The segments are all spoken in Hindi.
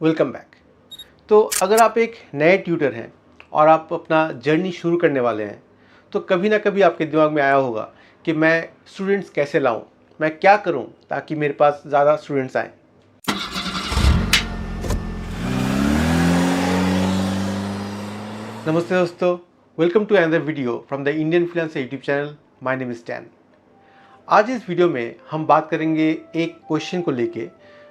Welcome back. तो अगर आप एक नए ट्यूटर हैं और आप अपना जर्नी शुरू करने वाले हैं तो कभी ना कभी आपके दिमाग में आया होगा कि मैं स्टूडेंट्स कैसे लाऊं, मैं क्या करूं ताकि मेरे पास ज़्यादा स्टूडेंट्स आएँ। नमस्ते दोस्तों, welcome to another video from the Indian freelancer YouTube channel. My name is Tan. आज इस वीडियो में हम बात करेंगे एक क्वेश्चन को लेके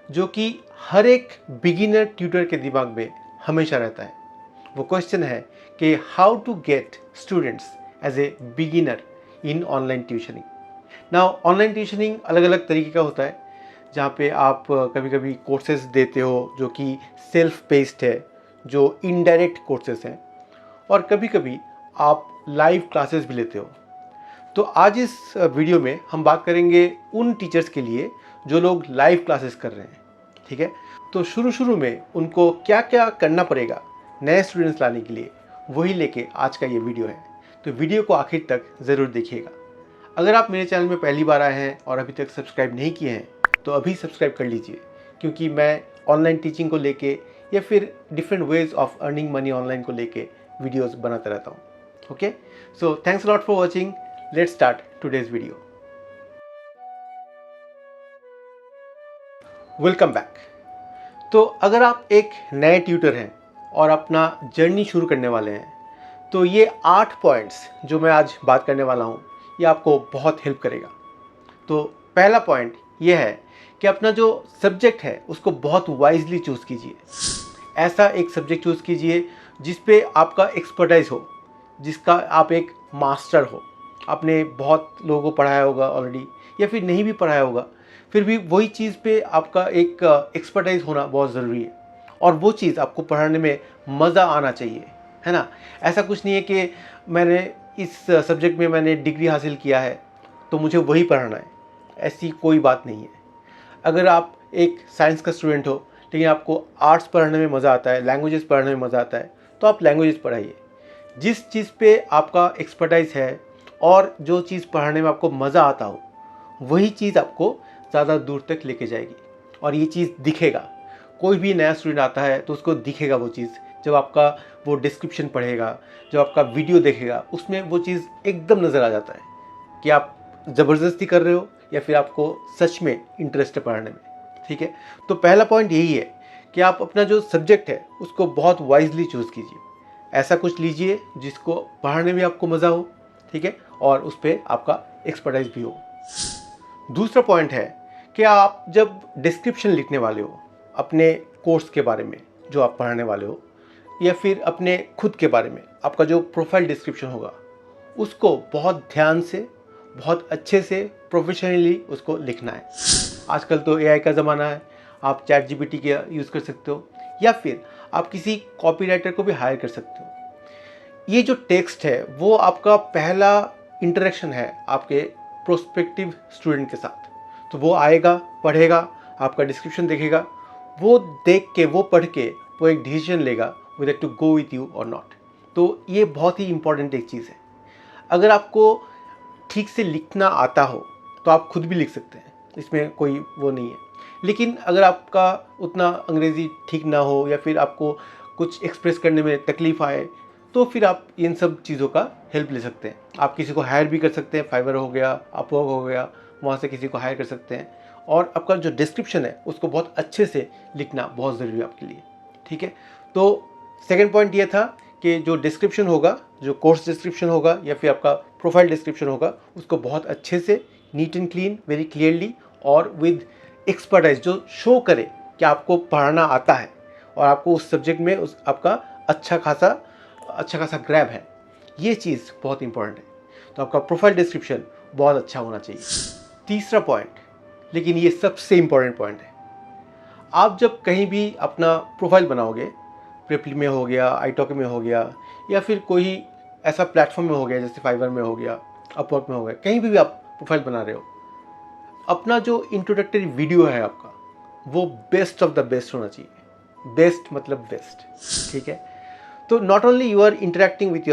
जो कि हर एक बिगिनर ट्यूटर के दिमाग में हमेशा रहता है। वो क्वेश्चन है कि how to get students as a beginner in online tutoring. Now online tutoring अलग अलग तरीके का होता है, जहाँ पे आप कभी कभी कोर्सेज देते हो जो कि सेल्फ पेस्ड है, जो इनडायरेक्ट कोर्सेज हैं, और कभी कभी आप लाइव क्लासेस भी लेते हो। तो आज इस वीडियो में हम बात करेंगे उन टीचर्स के लिए जो लोग लाइव क्लासेस कर रहे हैं। ठीक है, तो शुरू में उनको क्या क्या करना पड़ेगा नए स्टूडेंट्स लाने के लिए, वही लेके आज का ये वीडियो है। तो वीडियो को आखिर तक ज़रूर देखिएगा। अगर आप मेरे चैनल में पहली बार आए हैं और अभी तक सब्सक्राइब नहीं किए हैं तो अभी सब्सक्राइब कर लीजिए, क्योंकि मैं ऑनलाइन टीचिंग को लेके या फिर different ways of earning money online को लेके वीडियोस बनाता रहता हूँ। Okay, so thanks lot for watching. Let's start today's video. Welcome back. तो अगर आप एक नए ट्यूटर हैं और अपना जर्नी शुरू करने वाले हैं तो ये 8 पॉइंट्स जो मैं आज बात करने वाला हूँ ये आपको बहुत हेल्प करेगा। तो पहला पॉइंट ये है कि अपना जो सब्जेक्ट है उसको बहुत वाइजली चूज़ कीजिए। ऐसा एक सब्जेक्ट चूज़ कीजिए जिस पे आपका एक्सपर्टाइज हो, जिसका आप एक मास्टर हो। आपने बहुत लोगों को पढ़ाया होगा ऑलरेडी, या फिर नहीं भी पढ़ाया होगा, फिर भी वही चीज़ पे आपका एक एक्सपर्टाइज होना बहुत ज़रूरी है। और वो चीज़ आपको पढ़ाने में मज़ा आना चाहिए, है ना। ऐसा कुछ नहीं है कि मैंने इस सब्जेक्ट में मैंने डिग्री हासिल किया है तो मुझे वही पढ़ाना है, ऐसी कोई बात नहीं है। अगर आप एक साइंस का स्टूडेंट हो लेकिन आपको आर्ट्स पढ़ने में मज़ा आता है, लैंग्वेजेस पढ़ने में मज़ा आता है, तो आप लैंग्वेजेस पढ़ाइए। जिस चीज़ पे आपका एक्सपर्टाइज है और जो चीज़ पढ़ाने में आपको मज़ा आता हो, वही चीज़ आपको ज़्यादा दूर तक लेके जाएगी और ये चीज़ दिखेगा। कोई भी नया स्टूडेंट आता है तो उसको दिखेगा वो चीज़, जब आपका वो डिस्क्रिप्शन पढ़ेगा, जब आपका वीडियो देखेगा, उसमें वो चीज़ एकदम नज़र आ जाता है कि आप ज़बरदस्ती कर रहे हो या फिर आपको सच में इंटरेस्ट है पढ़ने में। ठीक है, तो पहला पॉइंट यही है कि आप अपना जो सब्जेक्ट है उसको बहुत वाइजली चूज़ कीजिए। ऐसा कुछ लीजिए जिसको पढ़ाने में आपको मज़ा हो, ठीक है, और उस पर आपका एक्सपर्टाइज भी हो। दूसरा पॉइंट है कि आप जब डिस्क्रिप्शन लिखने वाले हो अपने कोर्स के बारे में जो आप पढ़ाने वाले हो, या फिर अपने खुद के बारे में, आपका जो प्रोफाइल डिस्क्रिप्शन होगा उसको बहुत ध्यान से, बहुत अच्छे से, प्रोफेशनली उसको लिखना है। आजकल तो एआई का ज़माना है, आप चैट जीपीटी का यूज़ कर सकते हो या फिर आप किसी कॉपीराइटर को भी हायर कर सकते हो। ये जो टेक्स्ट है वो आपका पहला इंटरेक्शन है आपके प्रोस्पेक्टिव स्टूडेंट के साथ। तो वो आएगा, पढ़ेगा, आपका डिस्क्रिप्शन देखेगा, वो देख के, वो पढ़ के वो एक डिसीजन लेगा whether to go with you or not. तो ये बहुत ही इंपॉर्टेंट एक चीज़ है। अगर आपको ठीक से लिखना आता हो तो आप खुद भी लिख सकते हैं, इसमें कोई वो नहीं है। लेकिन अगर आपका उतना अंग्रेज़ी ठीक ना हो या फिर आपको कुछ एक्सप्रेस करने में तकलीफ़ आए तो फिर आप इन सब चीज़ों का हेल्प ले सकते हैं। आप किसी को हायर भी कर सकते हैं, फाइवर हो गया, अपवर्क हो गया, वहाँ से किसी को हायर कर सकते हैं। और आपका जो डिस्क्रिप्शन है उसको बहुत अच्छे से लिखना बहुत ज़रूरी है आपके लिए। ठीक है, तो सेकंड पॉइंट ये था कि जो डिस्क्रिप्शन होगा, जो कोर्स डिस्क्रिप्शन होगा या फिर आपका प्रोफाइल डिस्क्रिप्शन होगा, उसको बहुत अच्छे से, neat and clean, very clearly और विद एक्सपर्टाइज, जो शो करे कि आपको पढ़ाना आता है और आपको उस सब्जेक्ट में उस आपका अच्छा खासा ग्रैब है। ये चीज़ बहुत इंपॉर्टेंट है। तो आपका प्रोफाइल डिस्क्रिप्शन बहुत अच्छा होना चाहिए। तीसरा पॉइंट, लेकिन ये सबसे इंपॉर्टेंट पॉइंट है, आप जब कहीं भी अपना प्रोफाइल बनाओगे, प्रेपली में हो गया, आईटॉक में हो गया, या फिर कोई ऐसा प्लेटफॉर्म में हो गया जैसे फाइवर में हो गया, अपवर्क में हो गया, कहीं भी आप प्रोफाइल बना रहे हो, अपना जो इंट्रोडक्टरी वीडियो है आपका वो बेस्ट ऑफ द बेस्ट होना चाहिए। बेस्ट मतलब बेस्ट। ठीक है, तो not only you are interacting with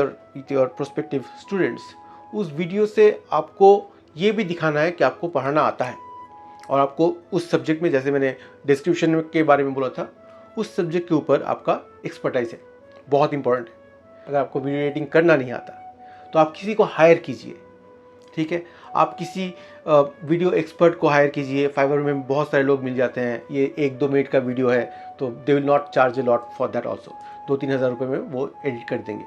your prospective students, उस वीडियो से आपको ये भी दिखाना है कि आपको पढ़ाना आता है और आपको उस सब्जेक्ट में, जैसे मैंने डिस्क्रिप्शन के बारे में बोला था, उस सब्जेक्ट के ऊपर आपका एक्सपर्टाइज है, बहुत इंपॉर्टेंट है। अगर आपको वीडियो एडिटिंग करना नहीं आता तो आप किसी को हायर कीजिए, ठीक है। आप किसी वीडियो एक्सपर्ट को हायर कीजिए। फाइवर में बहुत सारे लोग मिल जाते हैं। ये 1-2 मिनट का वीडियो है तो they will not charge a lot for that also. 2-3 हज़ार रुपये में वो एडिट कर देंगे।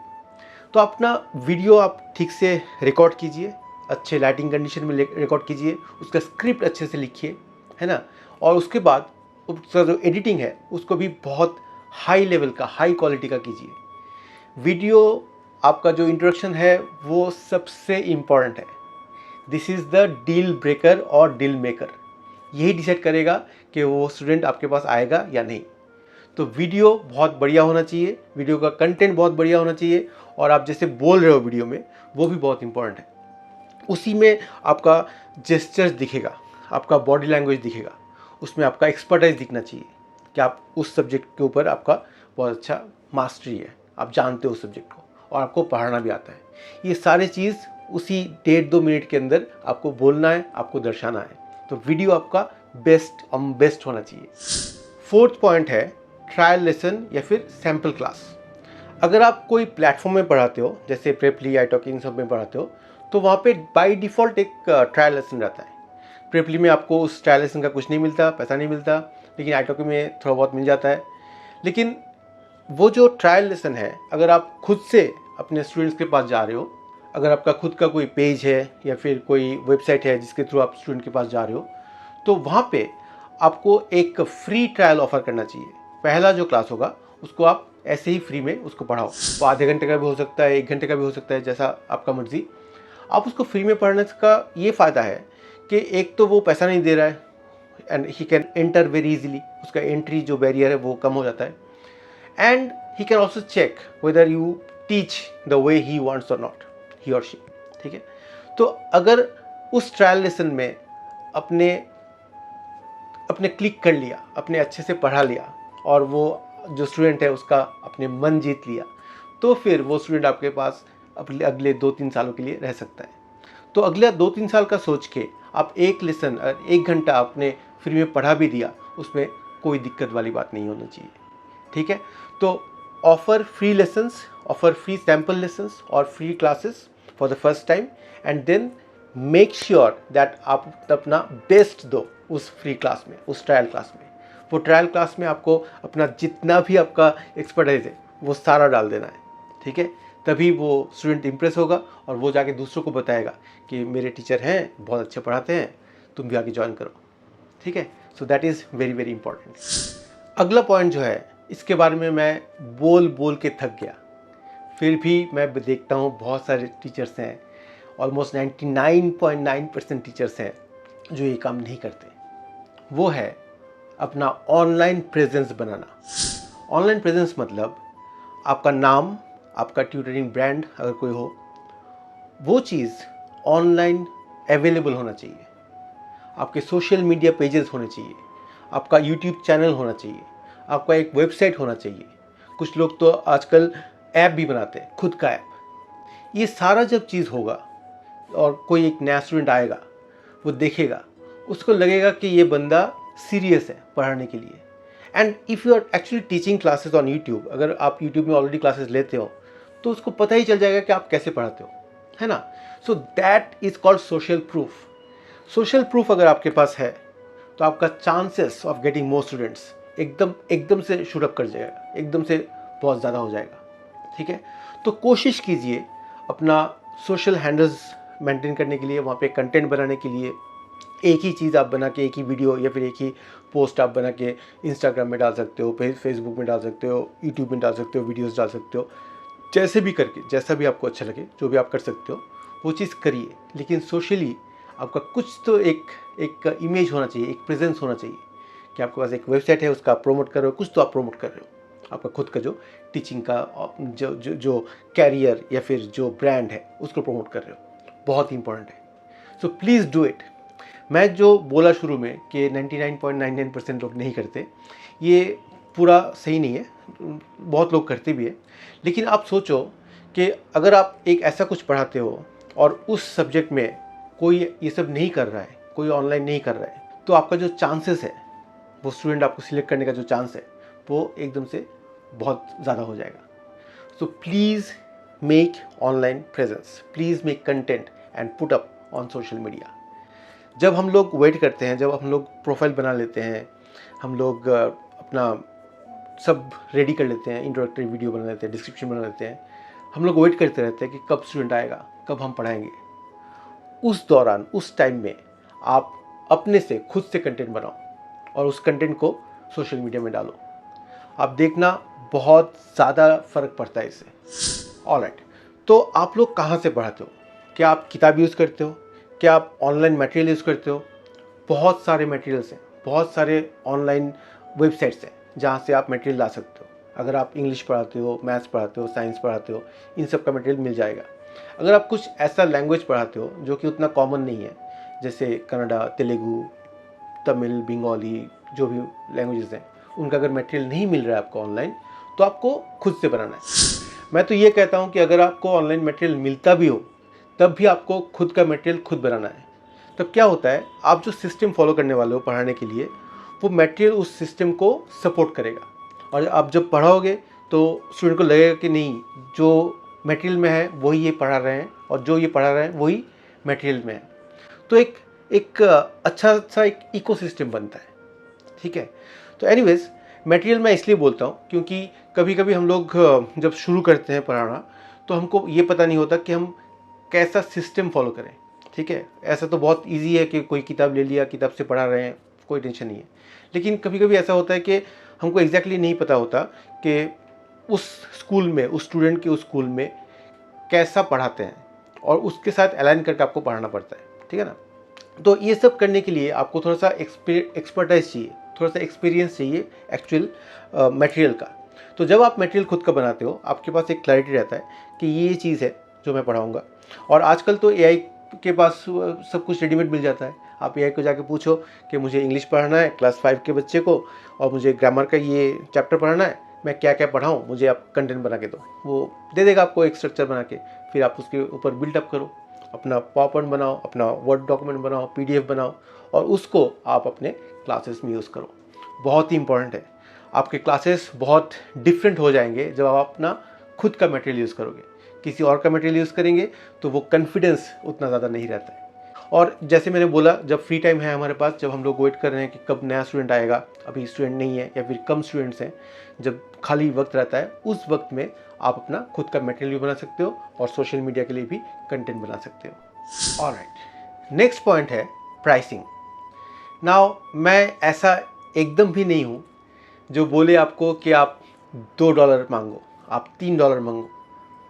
तो अपना वीडियो आप ठीक से रिकॉर्ड कीजिए, अच्छे लाइटिंग कंडीशन में रिकॉर्ड कीजिए, उसका स्क्रिप्ट अच्छे से लिखिए, है ना। और उसके बाद उसका जो एडिटिंग है उसको भी बहुत हाई लेवल का, हाई क्वालिटी का कीजिए। वीडियो आपका जो इंट्रोडक्शन है वो सबसे इम्पॉर्टेंट है। This is the deal breaker और डील मेकर। यही डिसाइड करेगा कि वो स्टूडेंट आपके पास आएगा या नहीं। तो वीडियो बहुत बढ़िया होना चाहिए, वीडियो का कंटेंट बहुत बढ़िया होना चाहिए, और आप जैसे बोल रहे हो वीडियो में वो भी बहुत इंपॉर्टेंट है। उसी में आपका जेस्चर्स दिखेगा, आपका बॉडी लैंग्वेज दिखेगा, उसमें आपका एक्सपर्टाइज दिखना चाहिए कि आप उस सब्जेक्ट के ऊपर आपका बहुत अच्छा मास्टरी है, आप जानते हो उस सब्जेक्ट को और आपको पढ़ाना भी आता है। ये सारी चीज़ उसी 1.5-2 मिनट के अंदर आपको बोलना है, आपको दर्शाना है। तो वीडियो आपका बेस्ट होना चाहिए। 4th पॉइंट है ट्रायल लेसन या फिर सैम्पल क्लास। अगर आप कोई प्लेटफॉर्म में पढ़ाते हो, जैसे प्रेपली, italki इन सब में पढ़ाते हो, तो वहाँ पे बाय डिफ़ॉल्ट एक ट्रायल लेसन रहता है। प्रेपली में आपको उस ट्रायल लेसन का कुछ नहीं मिलता, पैसा नहीं मिलता, लेकिन italki में थोड़ा बहुत मिल जाता है। लेकिन वो जो ट्रायल लेसन है, अगर आप खुद से अपने स्टूडेंट्स के पास जा रहे हो, अगर आपका खुद का कोई पेज है या फिर कोई वेबसाइट है जिसके थ्रू आप स्टूडेंट के पास जा रहे हो, तो वहाँ पे आपको एक फ्री ट्रायल ऑफ़र करना चाहिए। पहला जो क्लास होगा उसको आप ऐसे ही फ्री में उसको पढ़ाओ। वो आधे घंटे का भी हो सकता है, 1 घंटे का भी हो सकता है, जैसा आपका मर्ज़ी। आप उसको फ्री में पढ़ने का ये फ़ायदा है कि एक तो वो पैसा नहीं दे रहा है and he can enter very easily. उसका एंट्री जो बैरियर है वो कम हो जाता है, and he can also check whether you teach the way he wants or not, he or she, ठीक है। तो अगर उस ट्रायल लेसन में अपने क्लिक कर लिया, अपने अच्छे से पढ़ा लिया और वो जो स्टूडेंट है उसका अपने मन जीत लिया, तो फिर वो स्टूडेंट आपके पास अगले 2-3 सालों के लिए रह सकता है। तो अगले 2-3 साल का सोच के आप एक लेसन 1 घंटा आपने फ्री में पढ़ा भी दिया, उसमें कोई दिक्कत वाली बात नहीं होनी चाहिए, ठीक है। तो offer free lessons, offer free sample lessons और free classes for the first time, and then make sure that आप अपना बेस्ट दो उस फ्री क्लास में, उस ट्रायल क्लास में। वो ट्रायल क्लास में आपको अपना जितना भी आपका एक्सपर्टाइज है वो सारा डाल देना है, ठीक है। तभी वो स्टूडेंट इम्प्रेस होगा और वो जाके दूसरों को बताएगा कि मेरे टीचर हैं, बहुत अच्छे पढ़ाते हैं, तुम भी आगे ज्वाइन करो, ठीक है। So that is very very important. अगला पॉइंट जो है, इसके बारे में मैं बोल के थक गया, फिर भी मैं देखता हूँ बहुत सारे टीचर्स हैं, ऑलमोस्ट 99.9% टीचर्स हैं जो ये काम नहीं करते। वो है अपना ऑनलाइन प्रेजेंस बनाना। ऑनलाइन प्रेजेंस मतलब आपका नाम, आपका ट्यूटरिंग ब्रांड अगर कोई हो, वो चीज़ ऑनलाइन अवेलेबल होना चाहिए। आपके सोशल मीडिया पेजेस होने चाहिए, आपका यूट्यूब चैनल होना चाहिए, आपका एक वेबसाइट होना चाहिए। कुछ लोग तो आजकल ऐप भी बनाते हैं, खुद का ऐप। ये सारा जब चीज़ होगा और कोई एक नया स्टूडेंट आएगा, वो देखेगा, उसको लगेगा कि ये बंदा सीरियस है पढ़ाने के लिए। And if you are actually teaching classes on YouTube, अगर आप यूट्यूब में ऑलरेडी क्लासेस लेते हो तो उसको पता ही चल जाएगा कि आप कैसे पढ़ाते हो, है ना। So that is called social proof. Social proof अगर आपके पास है तो आपका chances of getting more students एकदम से शूट अप कर जाएगा, एकदम से बहुत ज़्यादा हो जाएगा, ठीक है। तो कोशिश कीजिए अपना सोशल हैंडल्स मेंटेन करने के लिए, वहाँ पे कंटेंट बनाने के लिए एक ही चीज़ आप बना के, एक ही वीडियो या फिर एक ही पोस्ट आप बना के इंस्टाग्राम में डाल सकते हो, फेसबुक में डाल सकते हो, यूट्यूब में डाल सकते हो, वीडियोस डाल सकते हो। जैसे भी करके, जैसा भी आपको अच्छा लगे, जो भी आप कर सकते हो वो चीज़ करिए, लेकिन सोशली आपका कुछ तो एक इमेज होना चाहिए, एक प्रेजेंस होना चाहिए कि आपके पास एक वेबसाइट है, उसका आप प्रमोट कर रहे हो, कुछ तो आप प्रमोट कर रहे हो। आपका खुद का जो टीचिंग का जो कैरियर या फिर जो ब्रांड है उसको प्रमोट कर रहे हो, बहुत ही इंपॉर्टेंट है। So please do it. मैं जो बोला शुरू में कि 99.99% लोग नहीं करते, ये पूरा सही नहीं है, बहुत लोग करते भी है। लेकिन आप सोचो कि अगर आप एक ऐसा कुछ पढ़ाते हो और उस सब्जेक्ट में कोई ये सब नहीं कर रहा है, कोई ऑनलाइन नहीं कर रहा है, तो आपका जो चांसेस है, वो स्टूडेंट आपको सिलेक्ट करने का जो चांस है वो एकदम से बहुत ज़्यादा हो जाएगा। So please make online presence, please make content and put up on social media. जब हम लोग वेट करते हैं, जब हम लोग प्रोफाइल बना लेते हैं, हम लोग अपना सब रेडी कर लेते हैं, इंट्रोडक्टरी वीडियो बना लेते हैं, डिस्क्रिप्शन बना लेते हैं, हम लोग वेट करते रहते हैं कि कब स्टूडेंट आएगा, कब हम पढ़ाएंगे। उस दौरान, उस टाइम में आप अपने से खुद से कंटेंट बनाओ और उस कंटेंट को सोशल मीडिया में डालो। आप देखना बहुत ज़्यादा फ़र्क पड़ता है इससे। ऑलराइट, तो आप लोग कहाँ से पढ़ाते हो? क्या आप किताब यूज़ करते हो? क्या आप ऑनलाइन मटेरियल यूज़ करते हो? बहुत सारे मटेरियल्स हैं, बहुत सारे ऑनलाइन वेबसाइट्स हैं जहाँ से आप मटेरियल ला सकते हो। अगर आप इंग्लिश पढ़ाते हो, मैथ्स पढ़ाते हो, साइंस पढ़ाते हो, इन सब का मटेरियल मिल जाएगा। अगर आप कुछ ऐसा लैंग्वेज पढ़ाते हो जो कि उतना कॉमन नहीं है, जैसे कन्नड़ा, तेलुगु, तमिल, बंगाली, जो भी लैंग्वेजेस हैं, उनका अगर मटेरियल नहीं मिल रहा है आपको ऑनलाइन, तो आपको खुद से बनाना है। मैं तो ये कहता हूँ कि अगर आपको ऑनलाइन मटेरियल मिलता भी हो, तब भी आपको खुद का मटेरियल खुद बनाना है। तब क्या होता है, आप जो सिस्टम फॉलो करने वाले हो पढ़ाने के लिए, वो मटेरियल उस सिस्टम को सपोर्ट करेगा। और आप जब पढ़ाओगे तो स्टूडेंट को लगेगा कि नहीं, जो मटेरियल में है वही ये पढ़ा रहे हैं, और जो ये पढ़ा रहे हैं वही मटेरियल में है। तो एक अच्छा सा एक इकोसिस्टम बनता है। ठीक है, तो एनीवेज मटेरियल मैं इसलिए बोलता हूँ क्योंकि कभी कभी हम लोग जब शुरू करते हैं पढ़ाना, तो हमको ये पता नहीं होता कि हम कैसा सिस्टम फॉलो करें। ठीक है, ऐसा तो बहुत इजी है कि कोई किताब ले लिया, किताब से पढ़ा रहे हैं, कोई टेंशन नहीं है। लेकिन कभी कभी ऐसा होता है कि हमको एग्जैक्टली नहीं पता होता कि उस स्कूल में, उस स्टूडेंट के उस स्कूल में कैसा पढ़ाते हैं, और उसके साथ अलाइन करके आपको पढ़ाना पड़ता है। ठीक है ना, तो ये सब करने के लिए आपको थोड़ा सा एक्सपर्टाइज चाहिए, थोड़ा सा एक्सपीरियंस चाहिए एक्चुअल मटेरियल का। तो जब आप मटेरियल खुद का बनाते हो, आपके पास एक क्लैरिटी रहता है कि ये चीज़ है जो मैं पढ़ाऊँगा। और आजकल तो एआई के पास सब कुछ रेडीमेड मिल जाता है। आप एआई को जाके पूछो कि मुझे इंग्लिश पढ़ाना है क्लास 5 के बच्चे को, और मुझे ग्रामर का ये चैप्टर पढ़ाना है, मैं क्या क्या पढ़ाऊँ, मुझे आप कंटेंट बना के दो। वो दे देगा आपको एक स्ट्रक्चर बना के, फिर आप उसके ऊपर बिल्डअप करो, अपना पावरपॉइंट बनाओ, अपना वर्ड डॉक्यूमेंट बनाओ, पीडीएफ बनाओ, और उसको आप अपने क्लासेस में यूज़ करो। बहुत ही इंपॉर्टेंट है, आपके क्लासेस बहुत डिफरेंट हो जाएंगे जब आप अपना खुद का मटेरियल यूज़ करोगे। किसी और का मटेरियल यूज़ करेंगे तो वो कॉन्फिडेंस उतना ज़्यादा नहीं रहता है। और जैसे मैंने बोला, जब फ्री टाइम है हमारे पास, जब हम लोग वेट कर रहे हैं कि कब नया स्टूडेंट आएगा, अभी स्टूडेंट नहीं है या फिर कम स्टूडेंट्स हैं, जब खाली वक्त रहता है, उस वक्त में आप अपना खुद का मटेरियल भी बना सकते हो और सोशल मीडिया के लिए भी कंटेंट बना सकते हो। ऑलराइट, नेक्स्ट पॉइंट है प्राइसिंग। नाउ मैं ऐसा एकदम भी नहीं हूँ जो बोले आपको कि आप $2 मांगो, आप $3 मांगो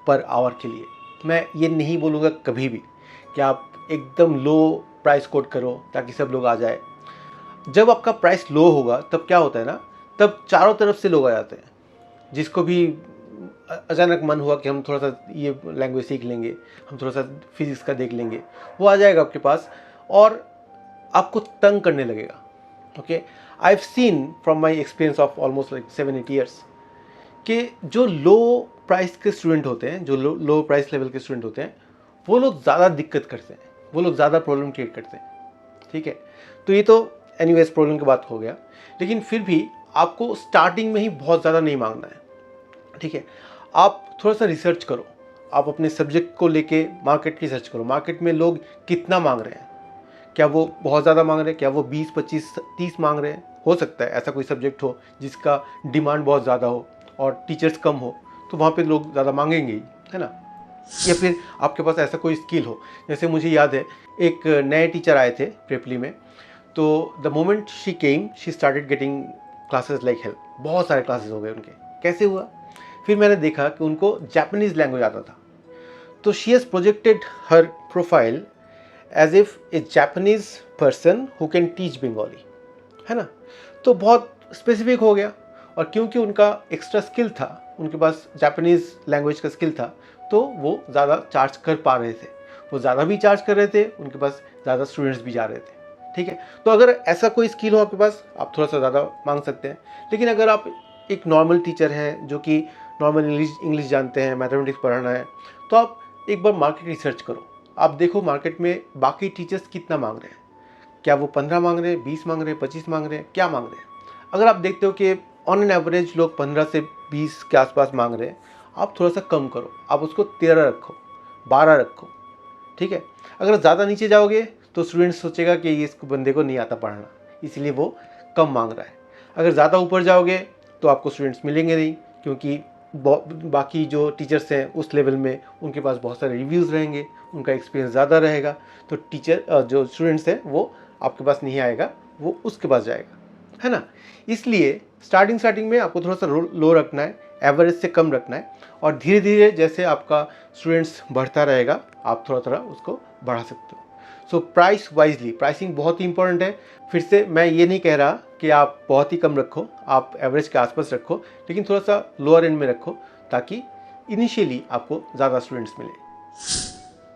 पर आवर के लिए। मैं ये नहीं बोलूँगा कभी भी कि आप एकदम लो प्राइस कोट करो ताकि सब लोग आ जाए। जब आपका प्राइस लो होगा तब क्या होता है ना, तब चारों तरफ से लोग आ जाते हैं। जिसको भी अचानक मन हुआ कि हम थोड़ा सा ये लैंग्वेज सीख लेंगे, हम थोड़ा सा फिजिक्स का देख लेंगे, वो आ जाएगा आपके पास और आपको तंग करने लगेगा। Okay, I have seen from my experience of almost like 7-8 years कि जो लो प्राइस के स्टूडेंट होते हैं, जो लो प्राइस लेवल के स्टूडेंट होते हैं, वो लोग ज़्यादा दिक्कत करते हैं, वो लोग ज़्यादा प्रॉब्लम क्रिएट करते हैं। ठीक है, तो ये तो एनीवेज प्रॉब्लम की बात हो गया, लेकिन फिर भी आपको स्टार्टिंग में ही बहुत ज़्यादा नहीं मांगना है। ठीक है, आप थोड़ा सा रिसर्च करो, आप अपने सब्जेक्ट को लेके मार्केट की रिसर्च करो, मार्केट में लोग कितना मांग रहे हैं, क्या वो बहुत ज़्यादा मांग रहे हैं, क्या वो 20, 25, 30 मांग रहे हैं। हो सकता है ऐसा कोई सब्जेक्ट हो जिसका डिमांड बहुत ज़्यादा हो और टीचर्स कम हो, तो वहाँ पे लोग ज़्यादा मांगेंगे ही, है ना। या फिर आपके पास ऐसा कोई स्किल हो, जैसे मुझे याद है एक नए टीचर आए थे प्रेपली में, तो the moment she came she started getting classes like help. बहुत सारे क्लासेस हो गए उनके। कैसे हुआ? फिर मैंने देखा कि उनको जापानीज़ लैंग्वेज आता था, तो she has projected her profile as if a Japanese person who can teach Bengali, है ना। तो बहुत स्पेसिफिक हो गया, और क्योंकि उनका एक्स्ट्रा स्किल था, उनके पास जापानीज़ लैंग्वेज का स्किल था, तो वो ज़्यादा चार्ज कर पा रहे थे, वो ज़्यादा भी चार्ज कर रहे थे, उनके पास ज़्यादा स्टूडेंट्स भी जा रहे थे। ठीक है, तो अगर ऐसा कोई स्किल हो आपके पास, आप थोड़ा सा ज़्यादा मांग सकते हैं। लेकिन अगर आप एक नॉर्मल टीचर हैं जो कि नॉर्मल इंग्लिश जानते हैं, मैथमेटिक्स पढ़ाना है, तो आप एक बार मार्केट रिसर्च करो। आप देखो मार्केट में बाकी टीचर्स कितना मांग रहे हैं, क्या वो 15 मांग रहे हैं, 20 मांग रहे हैं, 25 मांग रहे हैं, क्या मांग रहे हैं। अगर आप देखते हो कि ऑन एन एवरेज लोग 15 से 20 के आसपास मांग रहे हैं, आप थोड़ा सा कम करो, आप उसको 13 रखो, 12 रखो, ठीक है। अगर ज़्यादा नीचे जाओगे तो स्टूडेंट सोचेगा कि ये इस बंदे को नहीं आता पढ़ना, इसलिए वो कम मांग रहा है। अगर ज़्यादा ऊपर जाओगे तो आपको स्टूडेंट्स मिलेंगे नहीं, क्योंकि बाकी जो टीचर्स हैं उस लेवल में उनके पास बहुत सारे रिव्यूज़ रहेंगे, उनका एक्सपीरियंस ज़्यादा रहेगा, तो टीचर जो स्टूडेंट्स हैं वो आपके पास नहीं आएगा, वो उसके पास जाएगा, है ना। इसलिए स्टार्टिंग में आपको थोड़ा सा लो रखना है, एवरेज से कम रखना है, और धीरे धीरे जैसे आपका स्टूडेंट्स बढ़ता रहेगा आप थोड़ा थोड़ा उसको बढ़ा सकते हो। सो प्राइस वाइजली, प्राइसिंग बहुत ही इंपॉर्टेंट है। फिर से मैं ये नहीं कह रहा कि आप बहुत ही कम रखो, आप एवरेज के आसपास रखो, लेकिन थोड़ा सा लोअर एंड में रखो ताकि इनिशियली आपको ज़्यादा स्टूडेंट्स मिले।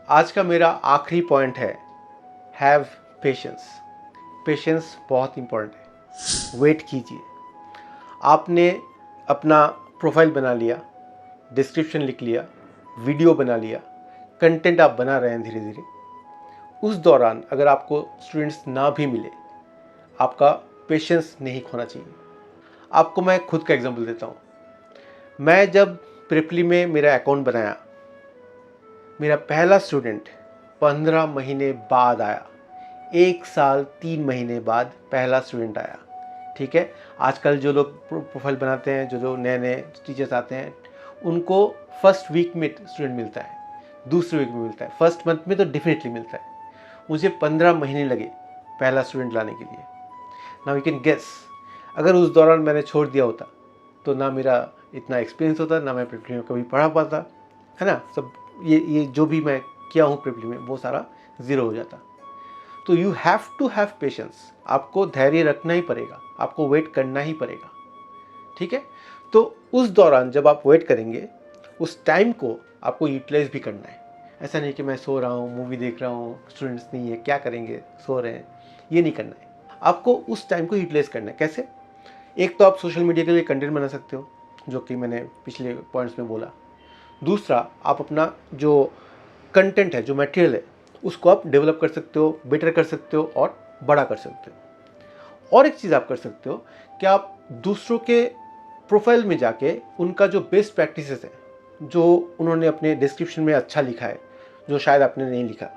आज का मेरा आखिरी पॉइंट है, हैव पेशेंस। पेशेंस बहुत इंपॉर्टेंट है। वेट कीजिए। आपने अपना प्रोफाइल बना लिया, डिस्क्रिप्शन लिख लिया, वीडियो बना लिया, कंटेंट आप बना रहे हैं धीरे धीरे, उस दौरान अगर आपको स्टूडेंट्स ना भी मिले, आपका पेशेंस नहीं खोना चाहिए। आपको मैं खुद का एग्जांपल देता हूँ। मैं जब प्रिपली में मेरा अकाउंट बनाया, मेरा पहला स्टूडेंट 15 महीने बाद आया, 1 साल 3 महीने बाद पहला स्टूडेंट आया, ठीक है। आजकल जो लोग प्रोफाइल बनाते हैं, जो नए नए टीचर्स आते हैं, उनको फर्स्ट वीक में स्टूडेंट मिलता है, दूसरे वीक में मिलता है, फर्स्ट मंथ में तो डेफिनेटली मिलता है। मुझे 15 महीने लगे पहला स्टूडेंट लाने के लिए। नाउ यू कैन गेस, अगर उस दौरान मैंने छोड़ दिया होता तो ना मेरा इतना एक्सपीरियंस होता, ना मैं प्रिपली में कभी पढ़ा पाता, है ना। सब ये जो भी मैं किया हूँ प्रिपली में, वो सारा ज़ीरो हो जाता। तो you have to have patience. आपको धैर्य रखना ही पड़ेगा, आपको वेट करना ही पड़ेगा, ठीक है। तो उस दौरान जब आप वेट करेंगे, उस टाइम को आपको यूटिलाइज भी करना है। ऐसा नहीं कि मैं सो रहा हूँ, मूवी देख रहा हूँ, स्टूडेंट्स नहीं है, क्या करेंगे, सो रहे हैं, ये नहीं करना है। आपको उस टाइम को यूटिलाइज करना है। कैसे? एक तो आप सोशल मीडिया के लिए कंटेंट बना सकते हो, जो कि मैंने पिछले पॉइंट्स में बोला। दूसरा, आप अपना जो कंटेंट है, जो मटेरियल है, उसको आप डेवलप कर सकते हो, बेटर कर सकते हो और बड़ा कर सकते हो। और एक चीज़ आप कर सकते हो कि आप दूसरों के प्रोफाइल में जाके उनका जो बेस्ट प्रैक्टिसेस है, जो उन्होंने अपने डिस्क्रिप्शन में अच्छा लिखा है, जो शायद आपने नहीं लिखा,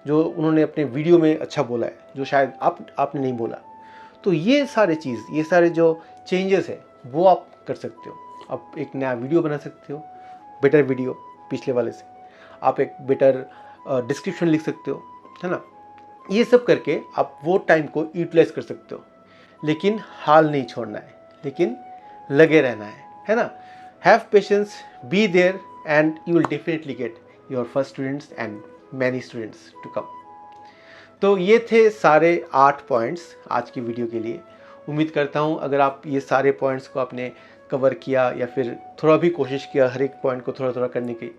जो उन्होंने अपने वीडियो में अच्छा बोला है, जो शायद आपने नहीं बोला, तो ये सारे चीज़, ये सारे जो चेंजेस है वो आप कर सकते हो। आप एक नया वीडियो बना सकते हो, बेटर वीडियो पिछले वाले से। आप एक बेटर डिस्क्रिप्शन लिख सकते हो, है ना। ये सब करके आप वो टाइम को यूटिलाइज कर सकते हो। लेकिन हाल नहीं छोड़ना है, लेकिन लगे रहना है ना। Have patience, be there and you will definitely get your first students and many students to come. तो ये थे सारे 8 पॉइंट्स आज की वीडियो के लिए। उम्मीद करता हूँ अगर आप ये सारे पॉइंट्स को आपने कवर किया, या फिर थोड़ा भी कोशिश किया हर एक पॉइंट को थोड़ा थोड़ा करने की,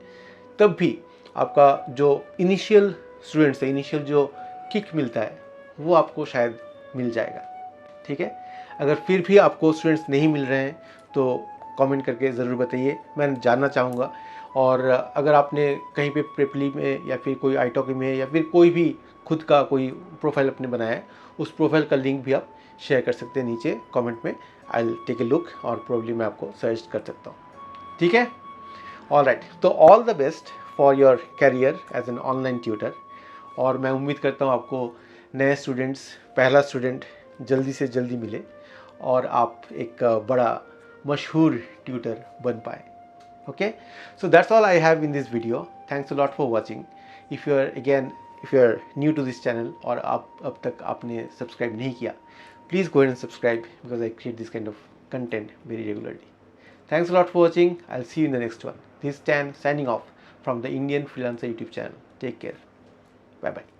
तब भी आपका जो इनिशियल स्टूडेंट्स है, इनिशियल जो किक मिलता है, वो आपको शायद मिल जाएगा, ठीक है। अगर फिर भी आपको स्टूडेंट्स नहीं मिल रहे हैं तो कमेंट करके ज़रूर बताइए, मैं जानना चाहूँगा। और अगर आपने कहीं पे प्रिपली में या फिर कोई आईटॉकी में या फिर कोई भी खुद का कोई प्रोफाइल अपने बनाया है, उस प्रोफाइल का लिंक भी आप शेयर कर सकते हैं नीचे कमेंट में। I will take a look और प्रॉब्ली मैं आपको सजेस्ट कर सकता हूँ, ठीक है। ऑलराइट, तो all the best for your career as an online tutor. और मैं उम्मीद करता हूँ आपको नए स्टूडेंट्स, पहला स्टूडेंट जल्दी से जल्दी मिले और आप एक बड़ा मशहूर ट्यूटर बन पाए। Okay, so that's all I have in this video. Thanks a lot for watching. If you are new to this channel और आप अब तक आपने सब्सक्राइब नहीं किया, please go ahead and subscribe because I create this kind of content very regularly. Thanks a lot for watching. I'll see you in the next one. This is Stan signing off from the Indian Freelancer YouTube channel. Take care. Bye bye.